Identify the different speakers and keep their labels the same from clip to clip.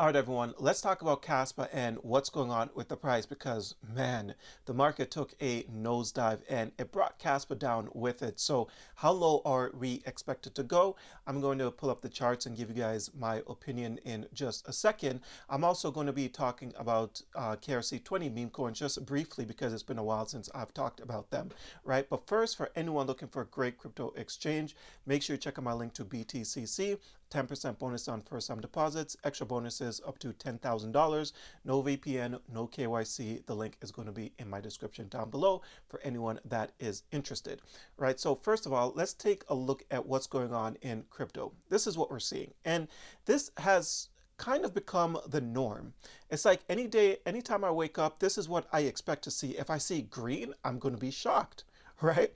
Speaker 1: All right, everyone, let's talk about Kaspa and what's going on with the price because, man, the market took a nosedive and it brought Kaspa down with it. So how low are we expected to go? I'm going to pull up the charts and give you guys my opinion in just a second. I'm also going to be talking about KRC20 meme coins just briefly because it's been a while since I've talked about them, right? But first, for anyone looking for a great crypto exchange, make sure you check out my link to BTCC. 10% bonus on first-time deposits, extra bonuses up to $10,000, no VPN, no KYC. The link is going to be in my description down below for anyone that is interested. Right, so first of all, let's take a look at what's going on in crypto. This is what we're seeing, and this has kind of become the norm. It's like any day, anytime I wake up, this is what I expect to see. If I see green, I'm going to be shocked, right?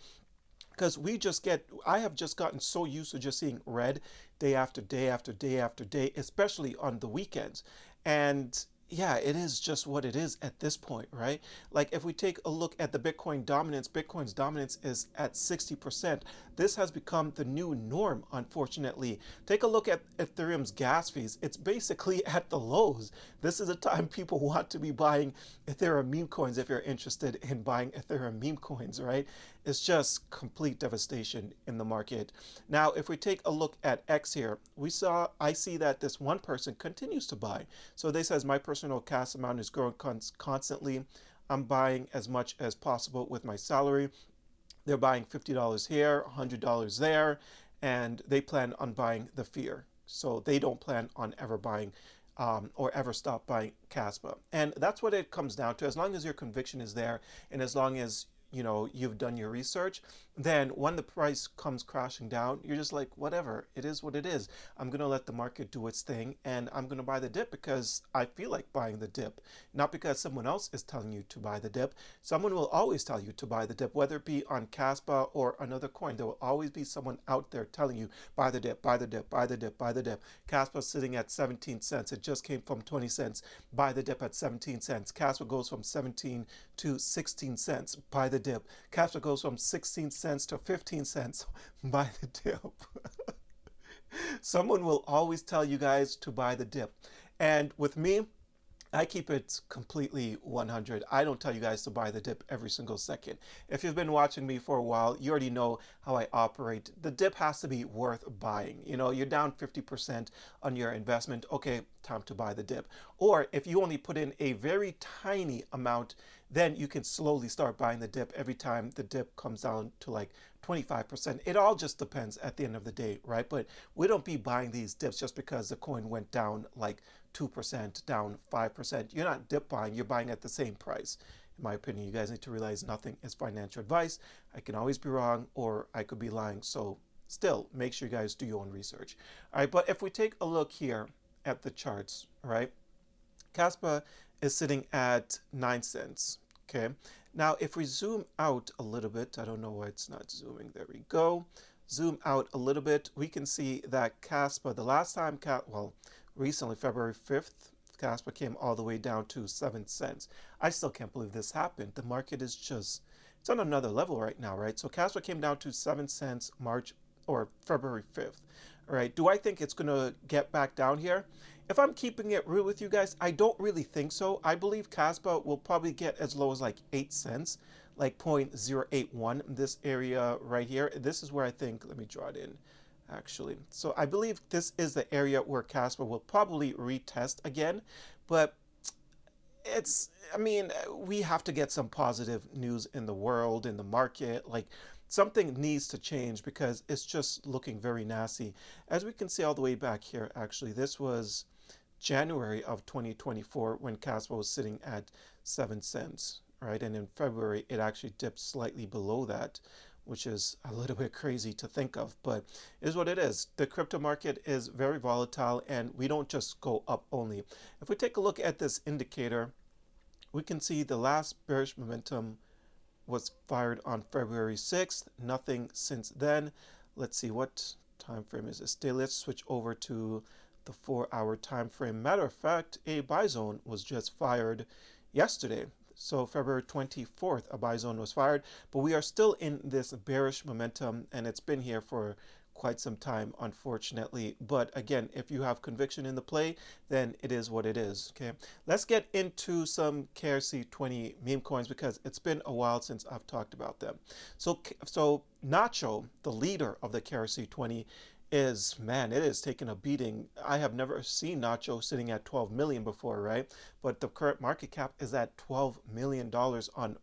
Speaker 1: Because I have just gotten so used to just seeing red day after day after day after day, especially on the weekends. And yeah, it is just what it is at this point, right? Like if we take a look at the Bitcoin dominance, Bitcoin's dominance is at 60%. This has become the new norm, unfortunately. Take a look at Ethereum's gas fees. It's basically at the lows. This is a time people want to be buying Ethereum meme coins if you're interested in buying Ethereum meme coins, right? It's just complete devastation in the market. Now, if we take a look at X here, I see that this one person continues to buy. So they says my personal cash amount is growing constantly. I'm buying as much as possible with my salary. They're buying $50 here, $100 there, and they plan on buying the fear. So they don't plan on ever buying or ever stop buying Kaspa. And that's what it comes down to. As long as your conviction is there and as long as you've done your research, then when the price comes crashing down, you're just like, whatever, it is what it is. I'm going to let the market do its thing and I'm going to buy the dip because I feel like buying the dip, not because someone else is telling you to buy the dip. Someone will always tell you to buy the dip, whether it be on Kaspa or another coin. There will always be someone out there telling you, buy the dip, buy the dip, buy the dip, buy the dip. Kaspa's sitting at 17 cents. It just came from 20 cents. Buy the dip at 17 cents. Kaspa goes from 17 to 16 cents. Buy the dip. Kaspa goes from 16 cents to 15 cents. Buy the dip. Someone will always tell you guys to buy the dip. And with me, I keep it completely 100. I don't tell you guys to buy the dip every single second. If you've been watching me for a while, you already know how I operate. The dip has to be worth buying. You're down 50% on your investment. Okay, time to buy the dip. Or if you only put in a very tiny amount, then you can slowly start buying the dip every time the dip comes down to like 25%. It all just depends at the end of the day, right? But we don't be buying these dips just because the coin went down like 2%, down 5%. You're not dip buying, you're buying at the same price. In my opinion, you guys need to realize nothing is financial advice. I can always be wrong or I could be lying. So still, make sure you guys do your own research. All right, but if we take a look here at the charts, right? Kaspa is sitting at 9 cents. Okay, now if we zoom out a little bit, I don't know why it's not zooming. There we go. Zoom out a little bit, we can see that Kaspa, the last time, recently, February 5th, Kaspa came all the way down to 7 cents. I still can't believe this happened. The market is it's on another level right now, right? So Kaspa came down to 7 cents February 5th. All right, do I think it's going to get back down here? If I'm keeping it real with you guys, I don't really think so. I believe Kaspa will probably get as low as like 8 cents, like 0.081, this area right here. This is where I think, let me draw it in actually. So I believe this is the area where Kaspa will probably retest again, but we have to get some positive news in the world, in the market. Like something needs to change because it's just looking very nasty. As we can see all the way back here, actually, this was January of 2024 when Kaspa was sitting at 7 cents, right? And in February, it actually dipped slightly below that, which is a little bit crazy to think of, but it is what it is. The crypto market is very volatile and we don't just go up only. If we take a look at this indicator, we can see the last bearish momentum was fired on February 6th. Nothing since then. Let's see, what time frame is this? Let's switch over to the 4-hour time frame. Matter of fact, a buy zone was just fired yesterday. So February 24th, a buy zone was fired, but we are still in this bearish momentum and it's been here for quite some time, unfortunately. But again, if you have conviction in the play, then it is what it is. Okay, let's get into some KRC20 meme coins because it's been a while since I've talked about them. So Nacho, the leader of the KRC20, is, man, it is taking a beating. I have never seen Nacho sitting at 12 million before, right? But the current market cap is at $12 million on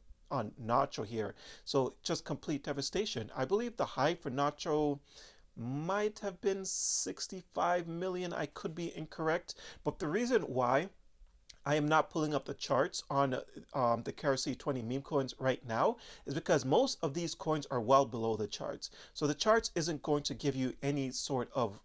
Speaker 1: Nacho here. So just complete devastation. I believe the high for Nacho might have been 65 million. I could be incorrect, but the reason why I am not pulling up the charts on the KRC20 meme coins right now is because most of these coins are well below the charts. So the charts isn't going to give you any sort of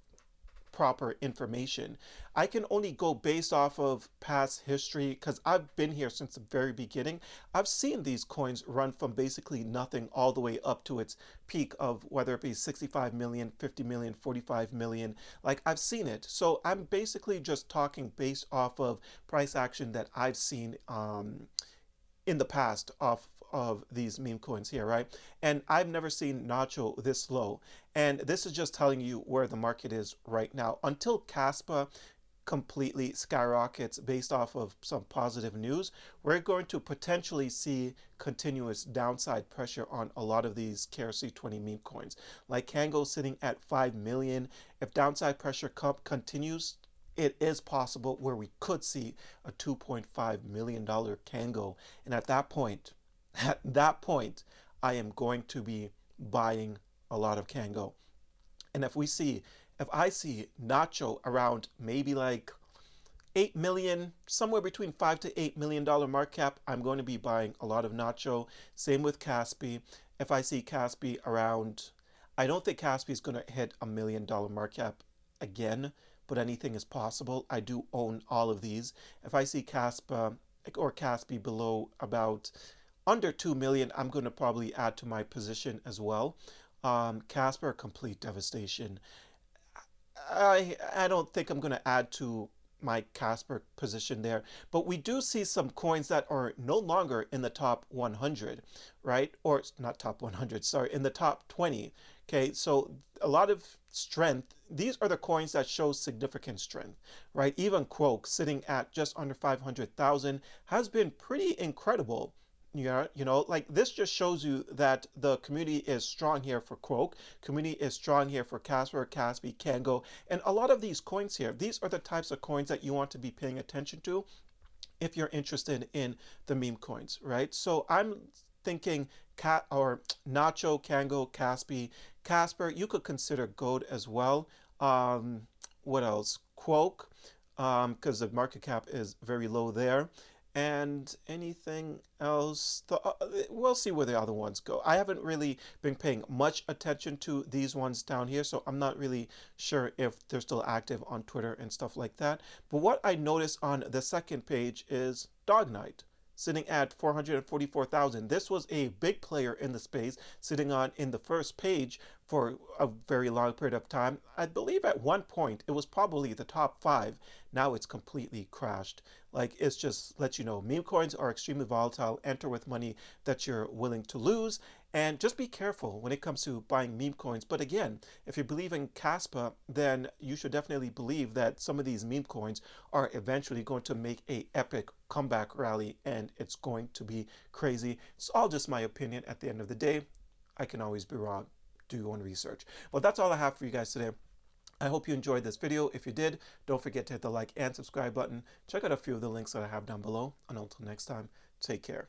Speaker 1: proper information. I can only go based off of past history because I've been here since the very beginning. I've seen these coins run from basically nothing all the way up to its peak of whether it be 65 million, 50 million, 45 million. Like, I've seen it. So I'm basically just talking based off of price action that I've seen in the past of these meme coins here, right? And I've never seen Nacho this low. And this is just telling you where the market is right now. Until Kaspa completely skyrockets based off of some positive news, we're going to potentially see continuous downside pressure on a lot of these KRC20 meme coins. Like Kango sitting at 5 million. If downside pressure continues, it is possible where we could see a $2.5 million Kango. And at that point, I am going to be buying a lot of Kango. And if I see Nacho around maybe like 8 million, somewhere between $5 to $8 million market cap, I'm going to be buying a lot of Nacho. Same with Kaspi. If I see Kaspi around, I don't think Kaspi is going to hit $1 million market cap again, but anything is possible. I do own all of these. If I see Kaspa or Kaspi below about under 2 million, I'm going to probably add to my position as well. Kasper, complete devastation. I don't think I'm going to add to my Kasper position there, but we do see some coins that are no longer in the top 100, right? Or not top 100, sorry, in the top 20. Okay, so a lot of strength. These are the coins that show significant strength, right? Even Croak sitting at just under 500,000 has been pretty incredible. Yeah, like this just shows you that the community is strong here for Croak. Community is strong here for Kasper, Kaspi, Kango, and a lot of these coins here. These are the types of coins that you want to be paying attention to if you're interested in the meme coins, right? So I'm thinking Nacho, Kango, Kaspi, Kasper. You could consider Gold as well. What else? Croak, because the market cap is very low there. And anything else? We'll see where the other ones go. I haven't really been paying much attention to these ones down here, so I'm not really sure if they're still active on Twitter and stuff like that. But what I noticed on the second page is Dog Knight, sitting at 444,000. This was a big player in the space, sitting on in the first page for a very long period of time. I believe at one point it was probably the top 5. Now it's completely crashed. Like, it's just lets you know meme coins are extremely volatile. Enter with money that you're willing to lose, and just be careful when it comes to buying meme coins. But again, if you believe in Kaspa, then you should definitely believe that some of these meme coins are eventually going to make a epic comeback rally, and it's going to be crazy. It's all just my opinion at the end of the day. I can always be wrong. Do your own research. Well, that's all I have for you guys today. I hope you enjoyed this video. If you did, don't forget to hit the like and subscribe button. Check out a few of the links that I have down below. And until next time, take care.